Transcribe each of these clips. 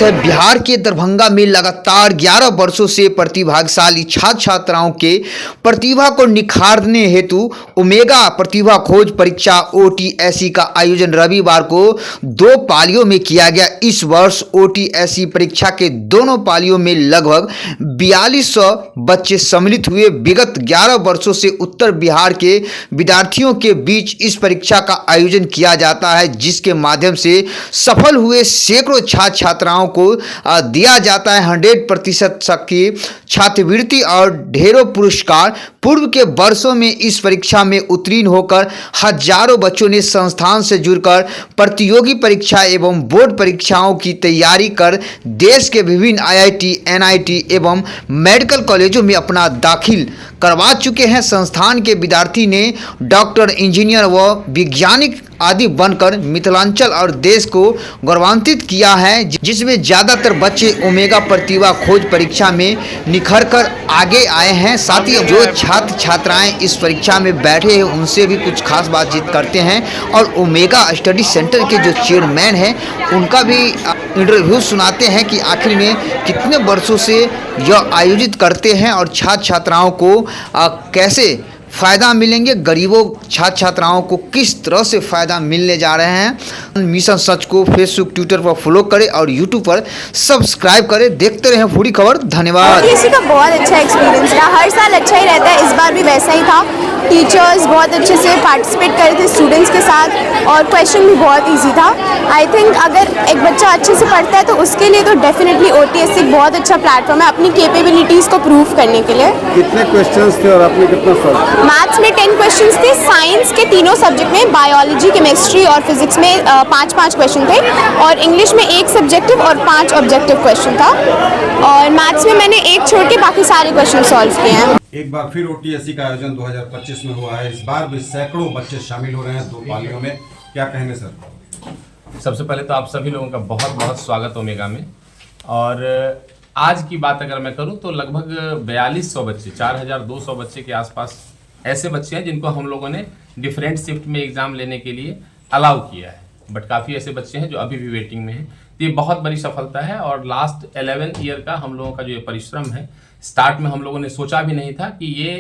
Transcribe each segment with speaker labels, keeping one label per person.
Speaker 1: बात है बिहार के दरभंगा में लगातार 11 वर्षों से प्रतिभाशाली छात्र छात्राओं के प्रतिभा को निखारने हेतु ओमेगा प्रतिभा खोज परीक्षा ओटीएसई का आयोजन रविवार को 2 पालियों में किया गया। इस वर्ष ओटीएसई परीक्षा के दोनों पालियों में लगभग 4200 बच्चे सम्मिलित हुए। विगत 11 वर्षों से उत्तर बिहार के विद्यार्थियों के बीच इस परीक्षा का आयोजन किया जाता है, जिसके माध्यम से सफल हुए सैकड़ों छात्र छात्राओं को दिया जाता है 100% की छात्रवृत्ति और ढेरों पुरस्कार। पूर्व के वर्षों में इस परीक्षा में उत्तीर्ण होकर हजारों बच्चों ने संस्थान से जुड़कर प्रतियोगी परीक्षा एवं बोर्ड परीक्षाओं की तैयारी कर देश के विभिन्न आईआईटी, एनआईटी एवं मेडिकल कॉलेजों में अपना दाखिल करवा चुके हैं। संस्थान के विद्यार्थी ने डॉक्टर, इंजीनियर व वैज्ञानिक आदि बनकर मिथिलांचल और देश को गौरवान्वित किया है, जिसमें ज़्यादातर बच्चे ओमेगा प्रतिभा खोज परीक्षा में निखर कर आगे आए हैं। साथ ही जो छात्र छात्राएं इस परीक्षा में बैठे हैं उनसे भी कुछ खास बातचीत करते हैं और ओमेगा स्टडी सेंटर के जो चेयरमैन हैं उनका भी इंटरव्यू सुनाते हैं कि आखिर में कितने वर्षों से यह आयोजित करते हैं और छात्र छात्राओं को कैसे फ़ायदा मिलेंगे, गरीबों छात्र छात्राओं को किस तरह से फ़ायदा मिलने जा रहे हैं। मिशन सच को फेसबुक, ट्विटर पर फॉलो करें और यूट्यूब पर सब्सक्राइब करें। देखते रहें पूरी खबर। धन्यवाद।
Speaker 2: इसी का बहुत अच्छा एक्सपीरियंस रहा, हर साल अच्छा ही रहता है, इस बार भी वैसा ही था। टीचर्स बहुत अच्छे से पार्टिसिपेट कर रहे थे स्टूडेंट्स के साथ और क्वेश्चन भी बहुत ईजी था। आई थिंक अगर एक बच्चा अच्छे से पढ़ता है तो उसके लिए तो डेफिनेटली ओटीएसई बहुत अच्छा प्लेटफॉर्म है अपनी कैपेबिलिटीज़ को प्रूव करने के लिए।
Speaker 3: कितने क्वेश्चंस थे और आपने कितना सॉल्व?
Speaker 2: मैथ्स में 10 क्वेश्चंस थे, साइंस के तीनों सब्जेक्ट में बायोलॉजी, केमिस्ट्री और फिजिक्स में 5-5 क्वेश्चन थे और इंग्लिश में 1 सब्जेक्टिव और 5 ऑब्जेक्टिव क्वेश्चन था और मैथ्स में मैंने 1 छोड़ के बाकी सारे क्वेश्चन सॉल्व किए हैं।
Speaker 3: एक बार फिर ओटीएसई का आयोजन 2025 में हुआ है। इस बार भी सैकड़ों बच्चे शामिल हो रहे हैं 2 पालियों में, क्या कहेंगे सर?
Speaker 4: सबसे पहले तो आप सभी लोगों का बहुत बहुत स्वागत ओमेगा में। और आज की बात अगर मैं करूं तो लगभग 4200 बच्चे, 4200 बच्चे के आसपास ऐसे बच्चे हैं जिनको हम लोगों ने डिफरेंट शिफ्ट में एग्ज़ाम लेने के लिए अलाउ किया है, बट काफ़ी ऐसे बच्चे हैं जो अभी भी वेटिंग में हैं। तो ये बहुत बड़ी सफलता है और लास्ट 11 ईयर का हम लोगों का जो ये परिश्रम है, स्टार्ट में हम लोगों ने सोचा भी नहीं था कि ये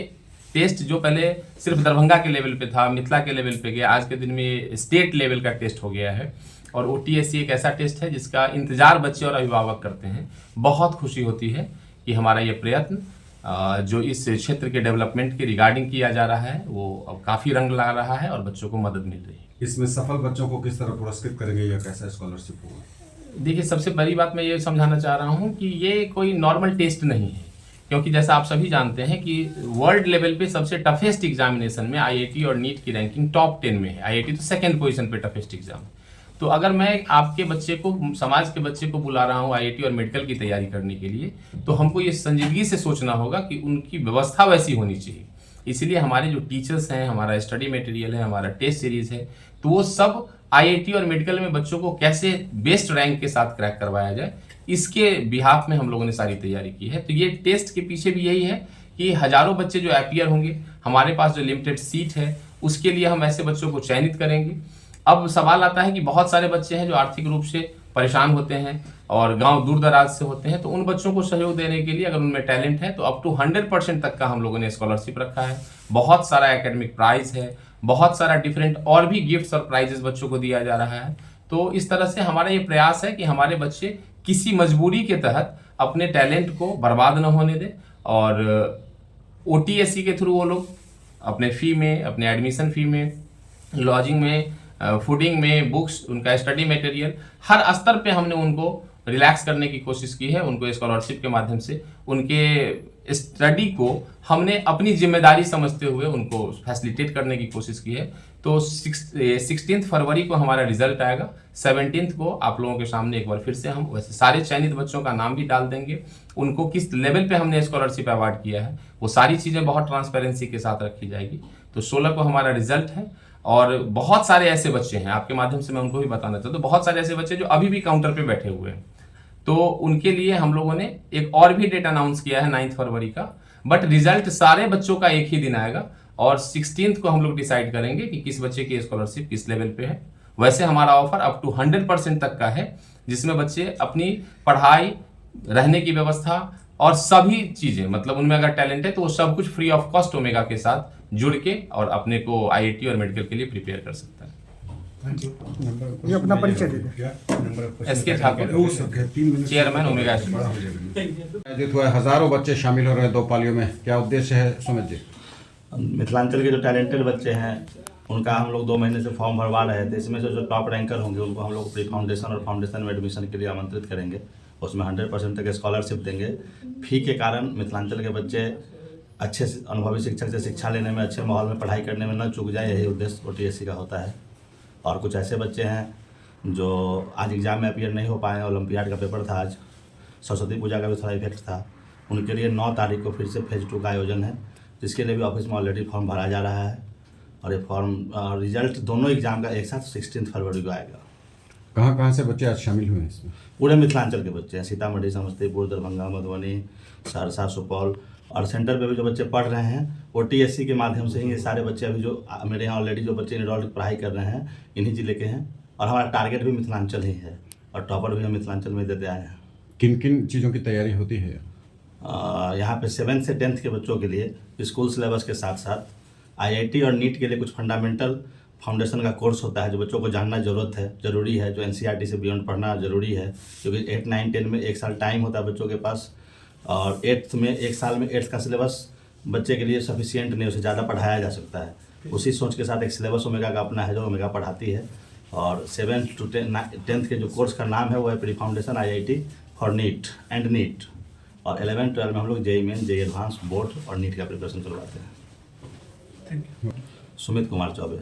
Speaker 4: टेस्ट जो पहले सिर्फ दरभंगा के लेवल पे था, मिथिला के लेवल पे गया, आज के दिन में स्टेट लेवल का टेस्ट हो गया है। और ओटीएसई एक ऐसा टेस्ट है जिसका इंतजार बच्चे और अभिभावक करते हैं। बहुत खुशी होती है कि हमारा ये प्रयत्न जो इस क्षेत्र के डेवलपमेंट के रिगार्डिंग किया जा रहा है वो अब काफ़ी रंग ला रहा है और बच्चों को मदद मिल रही है।
Speaker 3: इसमें सफल बच्चों को किस तरह पुरस्कृत करेंगे या कैसा स्कॉलरशिप होगा?
Speaker 4: देखिए, सबसे बड़ी बात मैं ये समझाना चाह रहा हूँ कि ये कोई नॉर्मल टेस्ट नहीं है, क्योंकि जैसा आप सभी जानते हैं कि वर्ल्ड लेवल पे सबसे टफेस्ट एग्जामिनेशन में आईआईटी और नीट की रैंकिंग टॉप 10 में है। आईआईटी तो 2nd पोजीशन पे टफेस्ट एग्जाम। तो अगर मैं आपके बच्चे को, समाज के बच्चे को बुला रहा हूँ आईआईटी और मेडिकल की तैयारी करने के लिए, तो हमको ये संजीदगी से सोचना होगा कि उनकी व्यवस्था वैसी होनी चाहिए। इसीलिए हमारे जो टीचर्स हैं, हमारा स्टडी मटेरियल है, हमारा टेस्ट सीरीज है, तो वो सब आईआईटी और मेडिकल में बच्चों को कैसे बेस्ट रैंक के साथ क्रैक करवाया जाए, इसके बिहाफ में हम लोगों ने सारी तैयारी की है। तो ये टेस्ट के पीछे भी यही है कि हजारों बच्चे जो अपीयर होंगे, हमारे पास जो लिमिटेड सीट है उसके लिए हम ऐसे बच्चों को चयनित करेंगे। अब सवाल आता है कि बहुत सारे बच्चे हैं जो आर्थिक रूप से परेशान होते हैं और गांव दूर दराज से होते हैं, तो उन बच्चों को सहयोग देने के लिए अगर उनमें टैलेंट है तो अप टू 100% तक का हम लोगों ने स्कॉलरशिप रखा है। बहुत सारा एकेडमिक प्राइज है, बहुत सारा डिफरेंट और भी गिफ्ट्स और प्राइजेस बच्चों को दिया जा रहा है। तो इस तरह से हमारा ये प्रयास है कि हमारे बच्चे किसी मजबूरी के तहत अपने टैलेंट को बर्बाद न होने दें और ओटीएसई के थ्रू वो लोग अपने फ़ी में, अपने एडमिशन फ़ी में, लॉजिंग में, फूडिंग में, बुक्स, उनका स्टडी मटेरियल, हर स्तर पे हमने उनको रिलैक्स करने की कोशिश की है। उनको स्कॉलरशिप के माध्यम से उनके स्टडी को हमने अपनी जिम्मेदारी समझते हुए उनको फैसिलिटेट करने की कोशिश की है। तो 16 फरवरी को हमारा रिजल्ट आएगा। 17 को आप लोगों के सामने एक बार फिर से हम वैसे सारे चयनित बच्चों का नाम भी डाल देंगे, उनको किस लेवल पे हमने स्कॉलरशिप अवार्ड किया है वो सारी चीज़ें बहुत ट्रांसपेरेंसी के साथ रखी जाएगी। तो 16 को हमारा रिजल्ट है और बहुत सारे ऐसे बच्चे हैं, आपके माध्यम से मैं उनको भी बताना चाहता हूँ, तो बहुत सारे ऐसे बच्चे जो अभी भी काउंटर पे बैठे हुए हैं, तो उनके लिए हम लोगों ने एक और भी डेट अनाउंस किया है 9 फरवरी का। बट रिजल्ट सारे बच्चों का एक ही दिन आएगा और 16 को हम लोग डिसाइड करेंगे कि किस बच्चे की स्कॉलरशिप किस लेवल पे है वैसे हमारा ऑफर अप टू 100% तक का है, जिसमें बच्चे अपनी पढ़ाई, रहने की व्यवस्था और सभी चीज़ें, मतलब उनमें अगर टैलेंट है तो वो सब कुछ फ्री ऑफ कॉस्ट ओमेगा के साथ जुड़ के और अपने को आईआईटी और मेडिकल के लिए प्रिपेयर कर सकता है।
Speaker 5: ये अपना परिचय दे दें।
Speaker 4: S K Thakur, chairman Omega.
Speaker 3: आयोजित हुए हजारों बच्चे शामिल हो रहे हैं 2 पालियों में, क्या उद्देश्य है सुमित जी?
Speaker 6: मिथिलांचल के जो टैलेंटेड बच्चे हैं उनका हम लोग 2 महीने से फॉर्म भरवा रहे थे। इसमें से जो टॉप रैंकर होंगे उनको हम लोग प्री फाउंडेशन और फाउंडेशन में एडमिशन के लिए आमंत्रित करेंगे। उसमें 100% तक स्कॉलरशिप देंगे। फी के कारण मिथिलांचल के बच्चे अच्छे अनुभवी शिक्षक से शिक्षा लेने में, अच्छे माहौल में पढ़ाई करने में न चूक जाए, यही उद्देश्य OTSC का होता है। और कुछ ऐसे बच्चे हैं जो आज एग्ज़ाम में अपीयर नहीं हो पाए, ओलंपियाड का पेपर था आज, सरस्वती पूजा का भी थोड़ा इफेक्ट था, उनके लिए 9 तारीख को फिर से फेज़ 2 का आयोजन है, जिसके लिए भी ऑफिस में ऑलरेडी फॉर्म भरा जा रहा है। और ये फॉर्म रिजल्ट दोनों एग्ज़ाम का एक साथ 16 फरवरी को आएगा।
Speaker 3: कहाँ से बच्चे आज शामिल हुए हैं इसमें?
Speaker 6: पूरे मिथिलांचल के बच्चे हैं, सीतामढ़ी, समस्तीपुर, दरभंगा, मधुबनी, सहरसा, सुपौल, और सेंटर पे भी जो बच्चे पढ़ रहे हैं OTSC के माध्यम से ही ये सारे बच्चे अभी जो मेरे यहाँ ऑलरेडी जो बच्चे इनरोल्ड पढ़ाई कर रहे हैं इन्हीं जिले के हैं। और हमारा टारगेट भी मिथिलांचल ही है और टॉपर भी हम मिथिलांचल में देते आए हैं।
Speaker 3: किन किन चीज़ों की तैयारी होती है?
Speaker 6: यहाँ पे 7 से 10th के बच्चों के लिए स्कूल सिलेबस के साथ साथ IIT और नीट के लिए कुछ फंडामेंटल फाउंडेशन का कोर्स होता है जो बच्चों को जानना ज़रूरी है, जो NCERT से बियॉन्ड पढ़ना ज़रूरी है, क्योंकि 8, 9, 10 में 1 साल टाइम होता है बच्चों के पास। और 8th में 1 साल में 8th का सिलेबस बच्चे के लिए सफिशिएंट नहीं, उसे ज़्यादा पढ़ाया जा सकता है। उसी सोच के साथ एक सिलेबस ओमेगा का अपना है जो ओमेगा पढ़ाती है। और 7th to 10th के जो कोर्स का नाम है वो है pre foundation IIT for NEET and NEET. और 11, 12 में हम लोग JEE main, JEE advance, board और नीट का प्रिपरेशन करवाते हैं। सुमित कुमार चौबे।